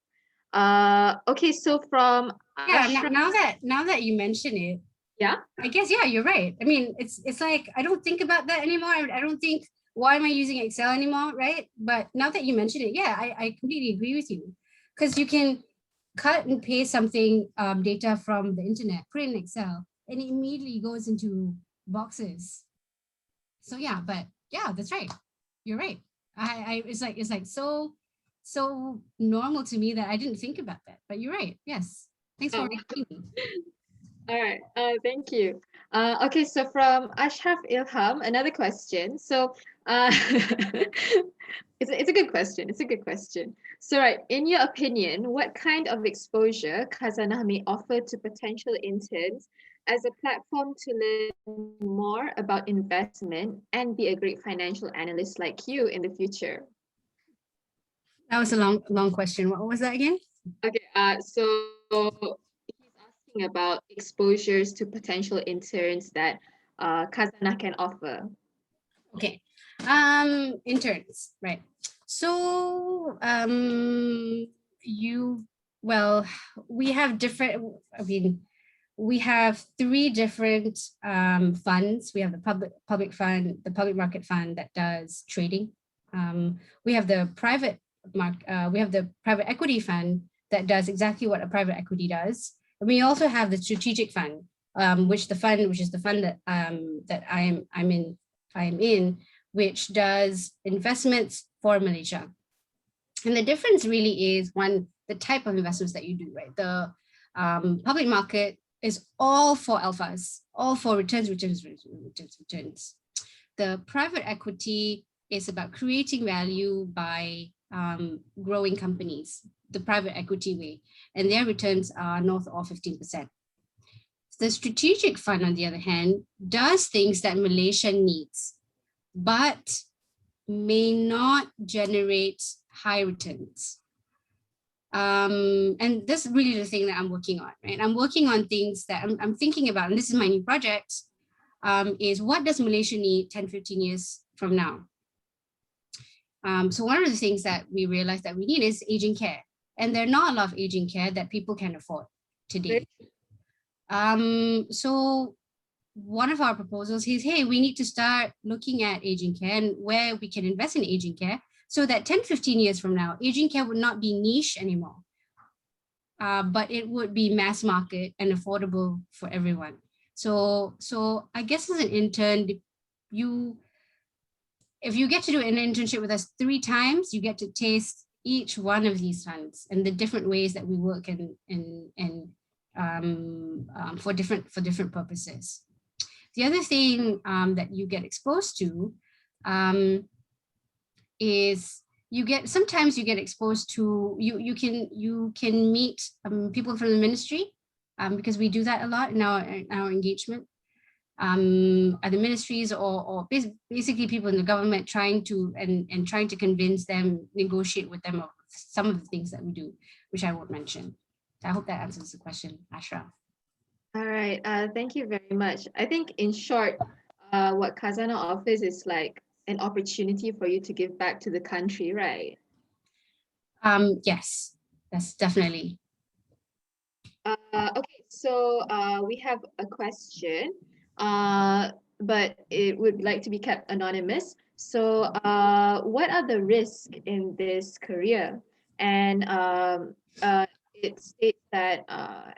Okay, so from now that you mention it, yeah, I guess, yeah, you're right. I mean, it's like, I don't think about that anymore. I don't think, why am I using Excel anymore, right? But now that you mention it, yeah, I completely agree with you, because you can cut and paste something, data from the internet, put it in Excel, and it immediately goes into boxes. So yeah, but yeah, that's right. You're right. It's like so normal to me that I didn't think about that. But you're right. Yes. Thanks for reminding me. All right, thank you. Okay, so from Ashraf Ilham, another question. So, it's a good question. It's a good question. So, right, in your opinion, what kind of exposure Khazanah may offer to potential interns as a platform to learn more about investment and be a great financial analyst like you in the future? That was a long question. What was that again? Okay, so he's asking about exposures to potential interns that Khazanah can offer. Okay, interns, right? So we have different. I mean, we have three different funds. We have the public fund, the public market fund that does trading. We have the private equity fund that does exactly what a private equity does. And we also have the strategic fund, which is the fund that I'm in, which does investments for Malaysia. And the difference really is, one, the type of investments that you do, right? The public market is all for alphas, all for returns. The private equity is about creating value by growing companies, the private equity way, and their returns are north of 15%. The strategic fund, on the other hand, does things that Malaysia needs, but may not generate high returns. And this is really the thing that I'm working on, right? I'm working on things that I'm thinking about, and this is my new project, is what does Malaysia need 10, 15 years from now? So one of the things that we realized that we need is aging care. And there are not a lot of aging care that people can afford today. So one of our proposals is, hey, we need to start looking at aging care and where we can invest in aging care so that 10, 15 years from now, aging care would not be niche anymore, but it would be mass market and affordable for everyone. So I guess as an intern, if you get to do an internship with us 3 times, you get to taste each one of these funds and the different ways that we work for different purposes. The other thing that you get exposed to is sometimes you get exposed to, you can meet people from the ministry, because we do that a lot in our engagement, at the ministries or basically people in the government, trying to convince them, negotiate with them of some of the things that we do, which I won't mention. I hope that answers the question, Ashraf. All right, thank you very much. I think in short, what Khazanah offers is like an opportunity for you to give back to the country, right? Yes, that's definitely. Okay, so we have a question, but it would like to be kept anonymous. So what are the risks in this career? And it states that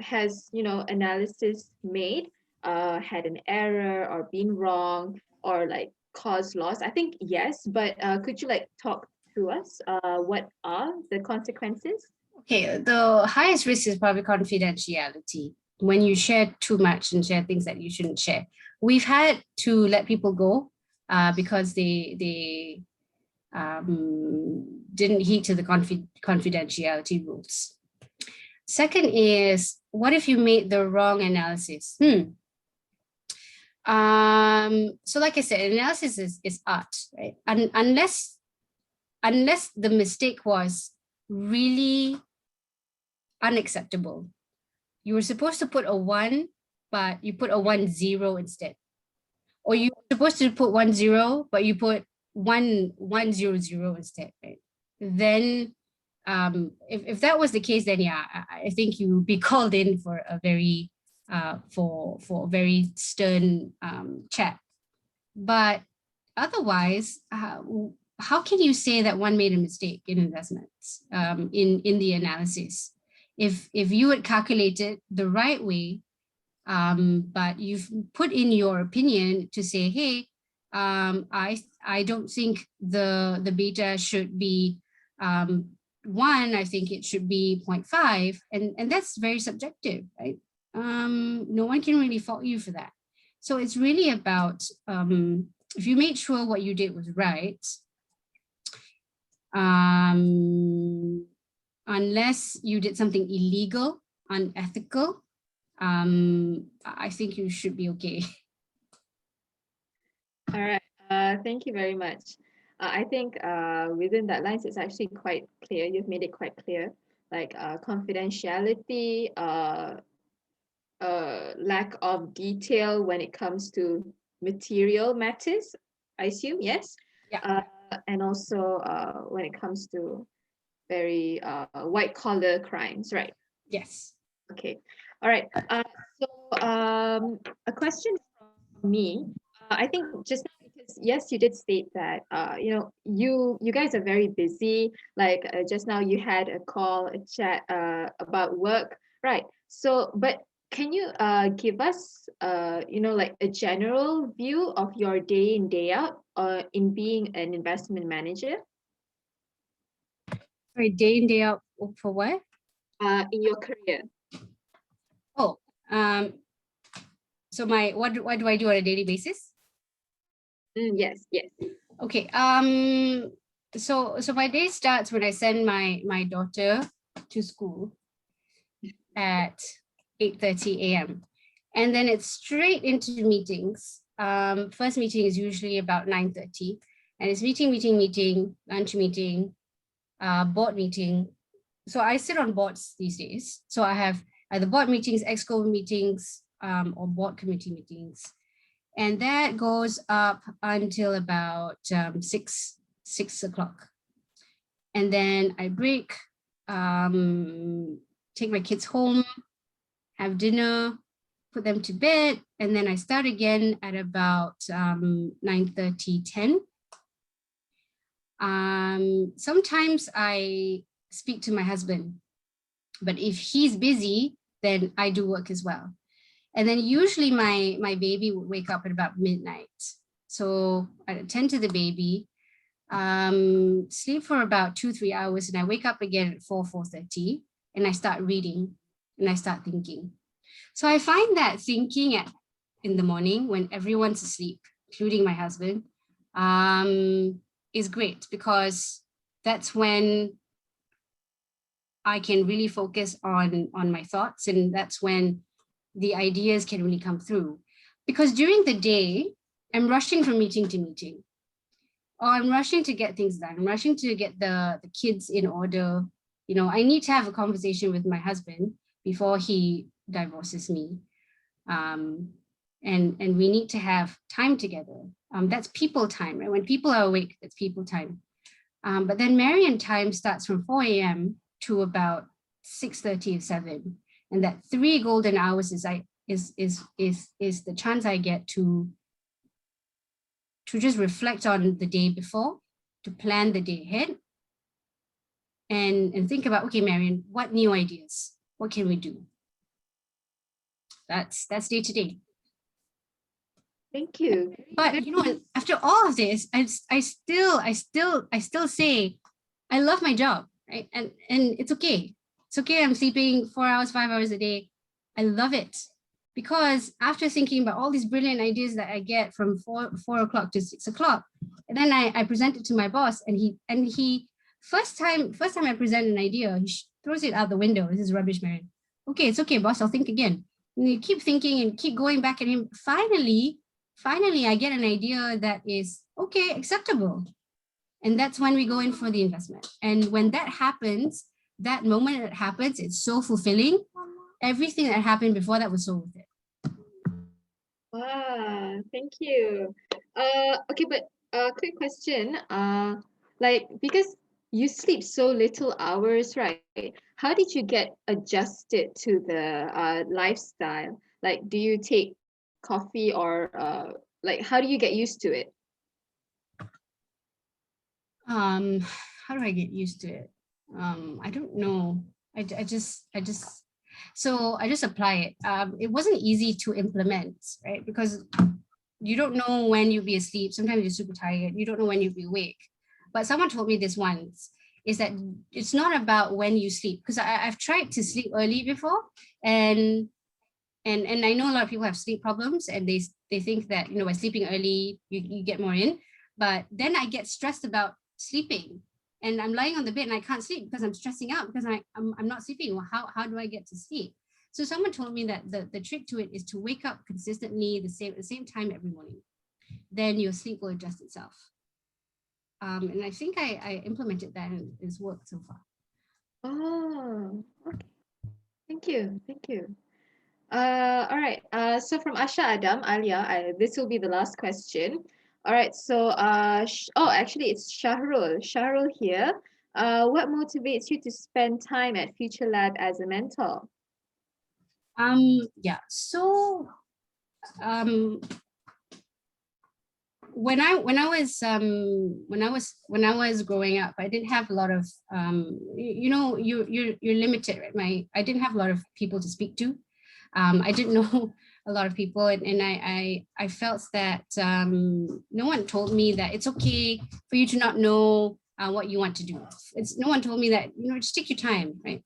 has, analysis made, had an error or been wrong or like caused loss? I think yes, but could you like talk to us? What are the consequences? Okay, the highest risk is probably confidentiality. When you share too much and share things that you shouldn't share. We've had to let people go because they didn't heed to the confidentiality rules. Second is, what if you made the wrong analysis? So like I said, analysis is art, right? Unless the mistake was really unacceptable. You were supposed to put a 1, but you put a 10 instead. Or you were supposed to put 10, but you put 100 instead, right? Then if that was the case, then yeah, I think you would be called in for a very for a very stern chat. But otherwise, how can you say that one made a mistake in investments, in the analysis? If you had calculated the right way, but you've put in your opinion to say, hey, I don't think the beta should be 1, I think it should be 0.5, and that's very subjective, right? No one can really fault you for that. So it's really about, if you made sure what you did was right, unless you did something illegal, unethical, I think you should be okay. All right. Thank you very much. I think within that lines, it's actually quite clear. You've made it quite clear, like confidentiality, lack of detail when it comes to material matters, I assume, yes? Yeah. And also when it comes to very white collar crimes, right? Yes. Okay. All right. So a question from me. I think just now, because yes, you did state that you guys are very busy. Like just now, you had a call, a chat about work, right? So, but can you give us like a general view of your day in, day out in being an investment manager? Sorry, day in, day out for what? In your career. Oh, so what do I do on a daily basis? Yes, yes. Okay. So my day starts when I send my daughter to school at 8:30 a.m. and then it's straight into meetings. First meeting is usually about 9:30, and it's meeting, lunch meeting, board meeting. So I sit on boards these days. So I have either board meetings, exco meetings, or board committee meetings. And that goes up until about 6 o'clock. And then I break, take my kids home, have dinner, put them to bed, and then I start again at about 9:30, 10. Sometimes I speak to my husband, but if he's busy, then I do work as well. And then usually my baby would wake up at about midnight. So I attend to the baby, sleep for about 2-3 hours, and I wake up again at 4:30, and I start reading and I start thinking. So I find that thinking in the morning when everyone's asleep, including my husband, is great, because that's when I can really focus on my thoughts, and that's when the ideas can really come through. Because during the day, I'm rushing from meeting to meeting, or I'm rushing to get things done. I'm rushing to get the kids in order. You know, I need to have a conversation with my husband before he divorces me. And we need to have time together. That's people time, right? When people are awake, that's people time. But then Marien time starts from 4 a.m. to about 6:30 or 7. And that 3 golden hours is the chance I get to just reflect on the day before, to plan the day ahead, and think about, okay, Marien, what new ideas? What can we do? That's day to day. Thank you. But you know, after all of this, I still say I love my job, right? And it's okay. It's okay. I'm sleeping 4 hours, 5 hours a day. I love it, because after thinking about all these brilliant ideas that I get from 4 o'clock to 6 o'clock, and then I present it to my boss, and he first time I present an idea, he throws it out the window. This is rubbish, Marien. Okay, it's okay, boss. I'll think again. And you keep thinking and keep going back at him. Finally, I get an idea that is okay, acceptable. And that's when we go in for the investment. And when that happens, that moment that happens, it's so fulfilling. Everything that happened before that was so worth it. Wow, thank you. Okay, but quick question. Like, because you sleep so little hours, right? How did you get adjusted to the lifestyle? Like, do you take coffee, or like, how do you get used to it? How do I get used to it? I don't know. I just apply it. It wasn't easy to implement, right? Because you don't know when you'll be asleep. Sometimes you're super tired. You don't know when you'll be awake. But someone told me this once, is that it's not about when you sleep. Because I've tried to sleep early before, and I know a lot of people have sleep problems, and they think that, you know, by sleeping early, you get more in. But then I get stressed about sleeping, and I'm lying on the bed and I can't sleep because I'm stressing out because I'm not sleeping. Well, how do I get to sleep? So someone told me that the trick to it is to wake up consistently the same time every morning. Then your sleep will adjust itself. And I think I implemented that, and it's worked so far. Oh, okay. Thank you. Thank you. All right. So from Asha Adam, Alia, this will be the last question. All right. So, actually, it's Shahrul. Shahrul here. What motivates you to spend time at Future Lab as a mentor? Yeah. So, when I was growing up, I didn't have a lot of you know, you're limited, right? I didn't have a lot of people to speak to. I didn't know a lot of people, and I felt that no one told me that it's okay for you to not know what you want to do. No one told me that, you know, just take your time, right?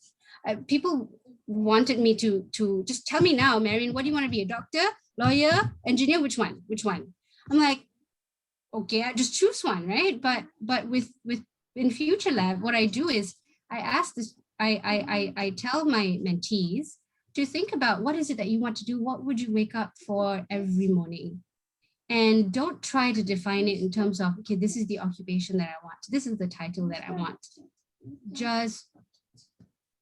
People wanted me to just tell me now, Marien, what do you want to be? A doctor, lawyer, engineer? Which one? I'm like, okay, I just choose one, right? But with in Future Lab, what I do is I ask this, I tell my mentees to think about, what is it that you want to do? What would you wake up for every morning? And don't try to define it in terms of, okay, this is the occupation that I want. This is the title that I want. Just,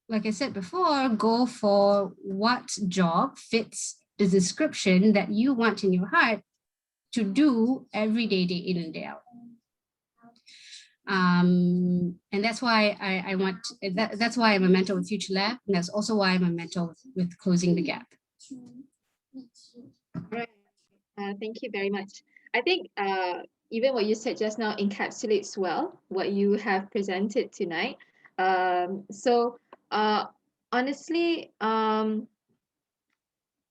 like I said before, go for what job fits the description that you want in your heart to do every day, day in and day out. And that's why that's why I'm a mentor with Future Lab. And that's also why I'm a mentor with Closing the Gap. Right. Thank you very much. I think even what you said just now encapsulates well what you have presented tonight. So honestly,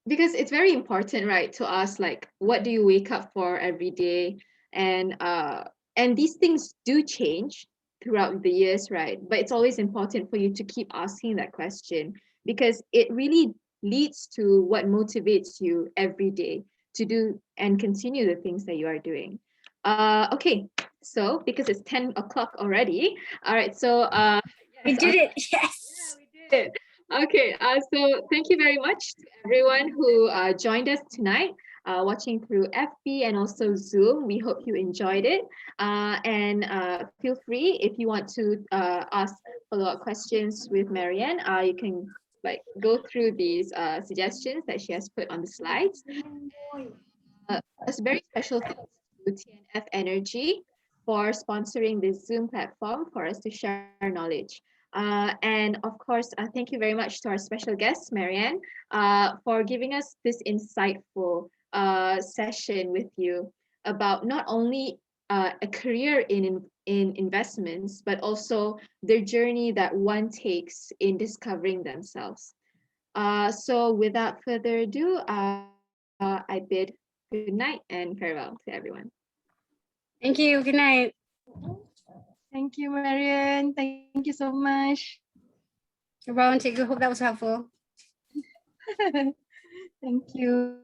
because it's very important, right, to ask like, what do you wake up for every day? And these things do change throughout the years, right? But it's always important for you to keep asking that question because it really leads to what motivates you every day to do and continue the things that you are doing. Okay, so because it's 10 o'clock already, all right, so We yes, did it. Yes. yeah, we did it. Okay, so thank you very much to everyone who joined us tonight, watching through FB and also Zoom. We hope you enjoyed it. And feel free if you want to ask follow-up questions with Marien. You can like go through these suggestions that she has put on the slides. A very special thanks to TNF Energy for sponsoring this Zoom platform for us to share knowledge. And of course, thank you very much to our special guest, Marien, for giving us this insightful session with you about not only a career in investments, but also their journey that one takes in discovering themselves. So without further ado, I bid good night and farewell to everyone. Thank you. Good night. Thank you, Marien. Thank you so much. Everyone, take. I hope that was helpful. Thank you.